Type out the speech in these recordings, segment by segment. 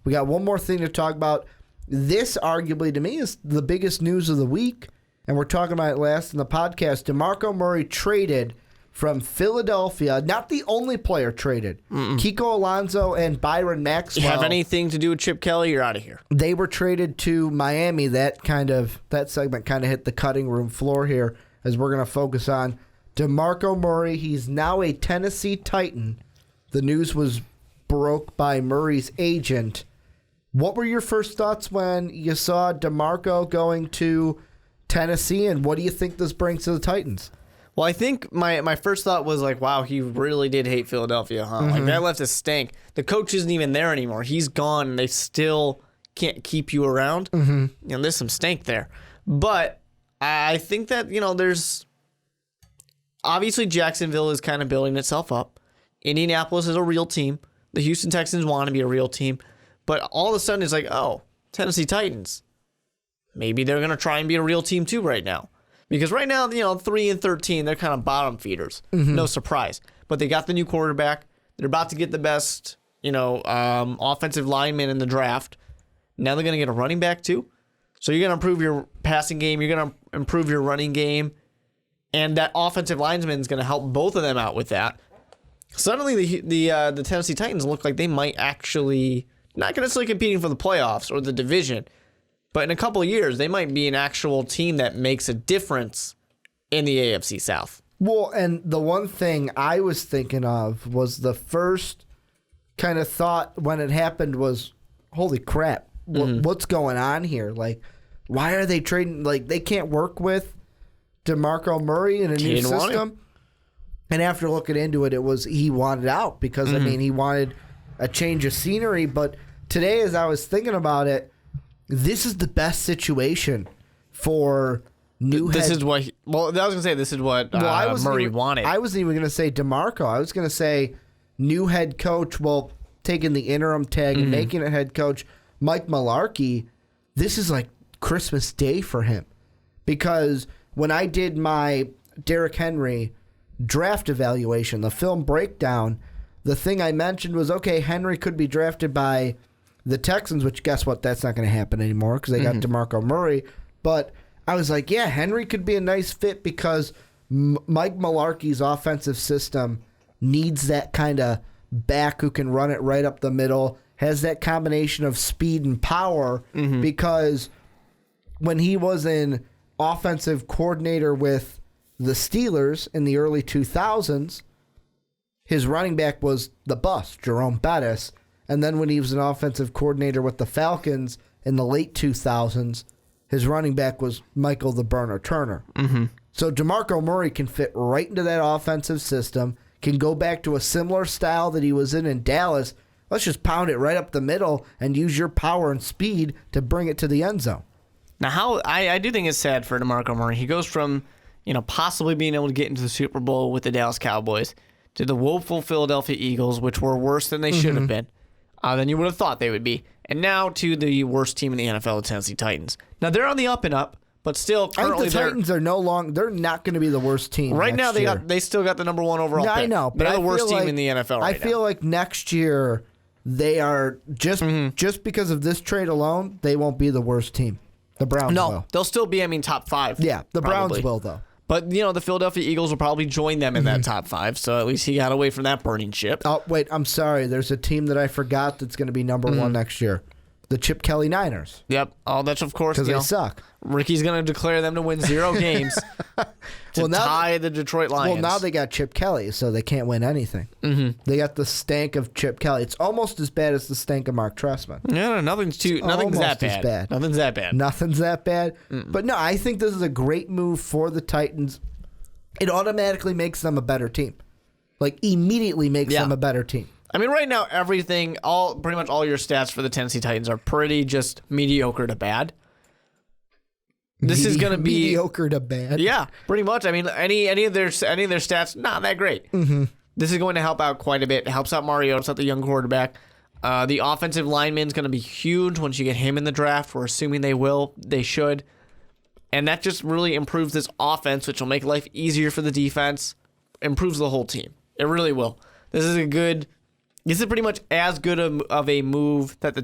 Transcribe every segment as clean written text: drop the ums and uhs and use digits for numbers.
We got one more thing to talk about. This, arguably, to me, is the biggest news of the week, and we're talking about it last in the podcast. DeMarco Murray traded from Philadelphia. Not the only player traded. Kiko Alonso and Byron Maxwell. You have anything to do with Chip Kelly, you're out of here. They were traded to Miami. That segment kind of hit the cutting room floor here, as we're going to focus on DeMarco Murray. He's now a Tennessee Titan. The news was broke by Murray's agent. What were your first thoughts when you saw DeMarco going to Tennessee, and what do you think this brings to the Titans? Well, I think my first thought was like, wow, he really did hate Philadelphia, huh? Like, that left a stink. The coach isn't even there anymore. He's gone, and they still can't keep you around. You know, there's some stink there. But I think that, you know, there's... Obviously, Jacksonville is kind of building itself up. Indianapolis is a real team. The Houston Texans want to be a real team. But all of a sudden, it's like, oh, Tennessee Titans. Maybe they're going to try and be a real team too right now. Because right now, you know, 3-13, they're kind of bottom feeders. No surprise. But they got the new quarterback. They're about to get the best, you know, offensive lineman in the draft. Now they're going to get a running back too. So you're going to improve your passing game. You're going to improve your running game. And that offensive lineman is going to help both of them out with that. Suddenly, the Tennessee Titans look like they might actually, not necessarily competing for the playoffs or the division, but in a couple of years, they might be an actual team that makes a difference in the AFC South. Well, and the one thing I was thinking of was the first kind of thought when it happened was, holy crap, what's going on here? Like, why are they trading? Like, they can't work with DeMarco Murray in a new system. And after looking into it, it was he wanted out because, I mean, he wanted a change of scenery. But today, as I was thinking about it, this is the best situation for new This is what, I was going to say, this is what Murray wanted. I wasn't even going to say DeMarco. I was going to say new head coach, well, taking the interim tag and making it head coach, Mike Mularkey. This is like Christmas Day for him. Because when I did my Derrick Henry draft evaluation, the film breakdown, the thing I mentioned was, okay, Henry could be drafted by the Texans, which guess what? That's not going to happen anymore because they got DeMarco Murray. But I was like, yeah, Henry could be a nice fit because Mike Mularkey's offensive system needs that kind of back who can run it right up the middle, has that combination of speed and power because when he was an offensive coordinator with the Steelers in the early 2000s, his running back was the bust, Jerome Bettis. And then when he was an offensive coordinator with the Falcons in the late 2000s, his running back was Michael the Burner Turner. So DeMarco Murray can fit right into that offensive system, can go back to a similar style that he was in Dallas. Let's just pound it right up the middle and use your power and speed to bring it to the end zone. Now, I do think it's sad for DeMarco Murray. He goes from, you know, possibly being able to get into the Super Bowl with the Dallas Cowboys to the woeful Philadelphia Eagles, which were worse than they should have been, than you would have thought they would be. And now to the worst team in the NFL, the Tennessee Titans. Now, they're on the up and up, but still, currently I think the Titans are they're not going to be the worst team right now. Year. They still got the number one overall pick. I know, but they're the worst team in the NFL right now. I feel like next year they are just because of this trade alone, they won't be the worst team. The Browns will. They'll still be, top 5. Yeah, the probably. Browns will, though. But, you know, the Philadelphia Eagles will probably join them in that top 5, so at least he got away from that burning ship. Oh, wait, I'm sorry. There's a team that I forgot that's going to be number 1 next year. The Chip Kelly Niners. Yep. Oh, that's, of course, because they suck. Ricky's going to declare them to win 0 games to tie the Detroit Lions. Well, now they got Chip Kelly, so they can't win anything. They got the stank of Chip Kelly. It's almost as bad as the stank of Mark Trestman. No, nothing's that bad. Nothing's that bad. Nothing's that bad. But no, I think this is a great move for the Titans. It automatically makes them a better team. Like, immediately makes them a better team. I mean, right now, pretty much all your stats for the Tennessee Titans are pretty just mediocre to bad. This is going to be mediocre to bad. Yeah, pretty much. I mean, any of their stats not that great. This is going to help out quite a bit. It helps out Mariota, the young quarterback. The offensive lineman is going to be huge once you get him in the draft. We're assuming they will. They should. And that just really improves this offense, which will make life easier for the defense. Improves the whole team. It really will. This is a good This is pretty much as good of a move that the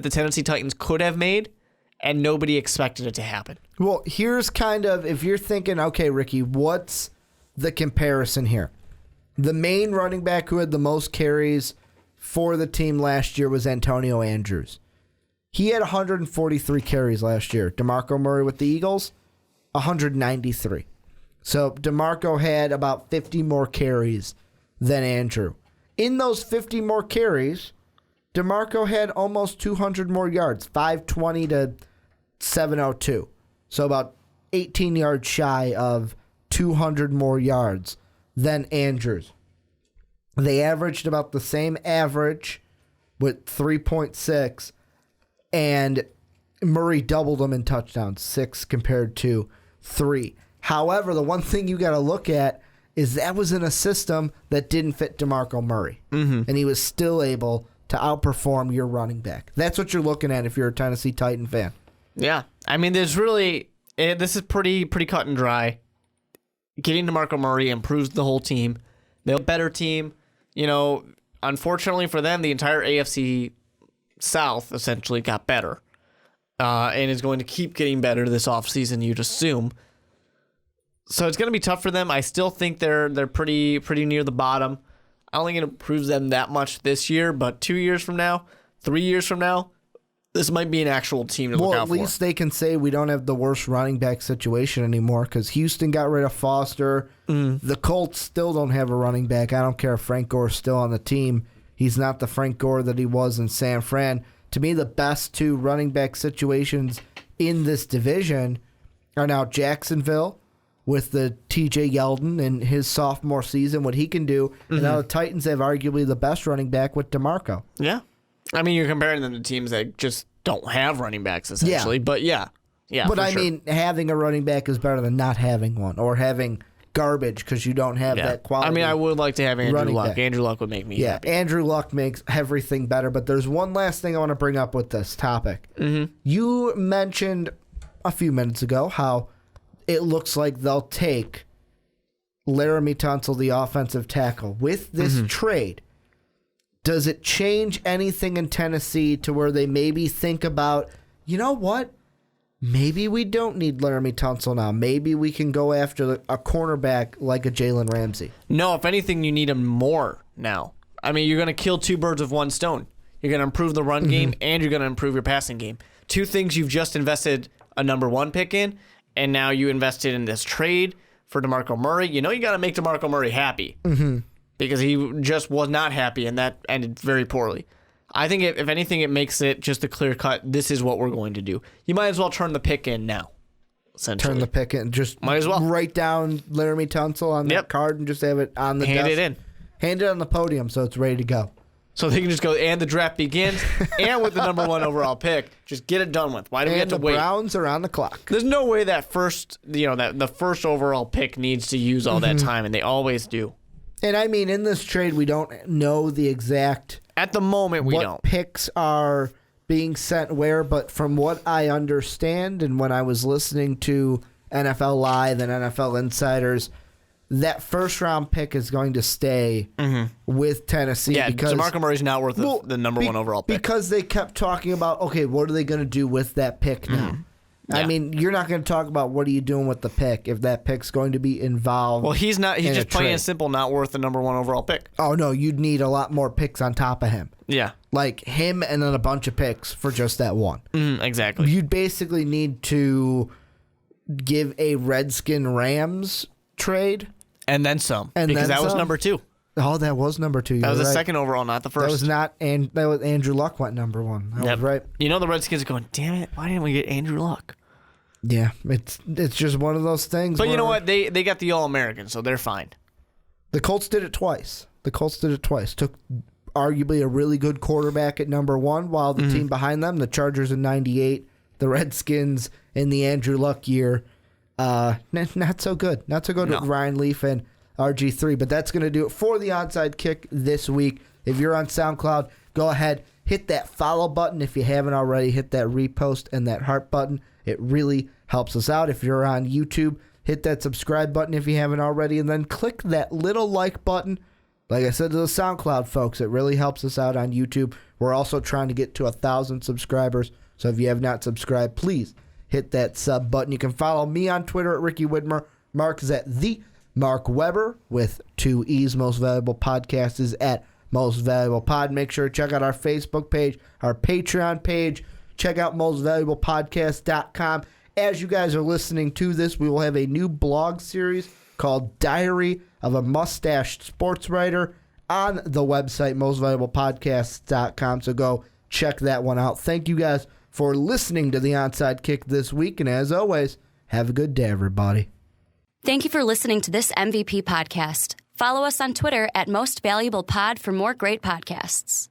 Tennessee Titans could have made, and nobody expected it to happen. Well, here's kind of, if you're thinking, okay, Ricky, what's the comparison here? The main running back who had the most carries for the team last year was Antonio Andrews. He had 143 carries last year. DeMarco Murray with the Eagles, 193. So DeMarco had about 50 more carries than Andrew. In those 50 more carries, DeMarco had almost 200 more yards, 520 to 702. So about 18 yards shy of 200 more yards than Andrews. They averaged about the same average with 3.6, and Murray doubled them in touchdowns, 6 compared to 3. However, the one thing you got to look at is that was in a system that didn't fit DeMarco Murray, and he was still able to outperform your running back. That's what you're looking at if you're a Tennessee Titan fan. Yeah, I mean, this is pretty cut and dry. Getting DeMarco Murray improves the whole team. They're a better team. You know, unfortunately for them, the entire AFC South essentially got better, and is going to keep getting better this offseason, you'd assume. So it's going to be tough for them. I still think they're pretty near the bottom. I don't think it improves them that much this year, but 2 years from now, 3 years from now, this might be an actual team to look out for. Well, at least they can say we don't have the worst running back situation anymore because Houston got rid of Foster. The Colts still don't have a running back. I don't care if Frank Gore's still on the team. He's not the Frank Gore that he was in San Fran. To me, the best 2 running back situations in this division are now Jacksonville with the TJ Yeldon in his sophomore season, what he can do. And now the Titans have arguably the best running back with DeMarco. Yeah. I mean, you're comparing them to teams that just don't have running backs, essentially. Yeah. But yeah. But I mean, having a running back is better than not having one, or having garbage because you don't have that quality. I mean, I would like to have Andrew Luck. Andrew Luck would make me happy. Andrew Luck makes everything better. But there's one last thing I want to bring up with this topic. You mentioned a few minutes ago how it looks like they'll take Laramie Tunsil, the offensive tackle, with this trade. Does it change anything in Tennessee to where they maybe think about, you know what? Maybe we don't need Laramie Tunsil now. Maybe we can go after a cornerback like a Jalen Ramsey. No, if anything, you need him more now. I mean, you're going to kill 2 birds with one stone. You're going to improve the run game, and you're going to improve your passing game. 2 things you've just invested a number 1 pick in, and now you invested in this trade for DeMarco Murray. You know you got to make DeMarco Murray happy because he just was not happy, and that ended very poorly. I think if anything, it makes it just a clear cut. This is what we're going to do. You might as well turn the pick in now. Essentially, turn the pick in. Just might as well write down Laramie Tunsil on that card and just have it on the desk. Hand it in. Hand it on the podium so it's ready to go. So they can just go, and the draft begins, and with the number 1 overall pick, just get it done with. Why do we have to wait? And the Browns are on the clock. There's no way that the first overall pick needs to use all that time, and they always do. And I mean, in this trade, we don't know the exact. At the moment, we don't. What picks are being sent where, but from what I understand, and when I was listening to NFL Live and NFL Insiders, that first round pick is going to stay with Tennessee. Yeah, because DeMarco Murray's not worth the number 1 overall pick. Because they kept talking about, okay, what are they going to do with that pick now? I mean, you're not going to talk about what are you doing with the pick if that pick's going to be involved. Well, he's not. He's just plain and simple not worth the number 1 overall pick. Oh, no, you'd need a lot more picks on top of him. Yeah. Like him and then a bunch of picks for just that one. Exactly. You'd basically need to give a Redskin-Rams trade. And then some. Because that was number 2. Oh, that was number 2. That was the second overall, not the first. That was not, and that was Andrew Luck went number 1. That was right. You know the Redskins are going, damn it, why didn't we get Andrew Luck? Yeah, it's just one of those things. But you know what? They got the All-American, so they're fine. The Colts did it twice. Took arguably a really good quarterback at number 1 while the team behind them, the Chargers in 98, the Redskins in the Andrew Luck year, not so good. Not so good with Ryan Leaf and RG3. But that's going to do it for the Onside Kick this week. If you're on SoundCloud, go ahead, hit that follow button. If you haven't already, hit that repost and that heart button. It really helps us out. If you're on YouTube, hit that subscribe button if you haven't already, and then click that little like button Like I said to the SoundCloud folks, it really helps us out on YouTube. We're also trying to get to 1,000 subscribers. So if you have not subscribed, please hit that sub button. You can follow me on Twitter at Ricky Widmer. Mark is at the Mark Weber with 2 E's. Most Valuable Podcast is at Most Valuable Pod. Make sure to check out our Facebook page, our Patreon page. Check out mostvaluablepodcast.com. As you guys are listening to this, we will have a new blog series called Diary of a Mustached Sports Writer on the website, mostvaluablepodcast.com. So go check that one out. Thank you guys for listening to the Onside Kick this week. And as always, have a good day, everybody. Thank you for listening to this MVP podcast. Follow us on Twitter at Most Valuable Pod for more great podcasts.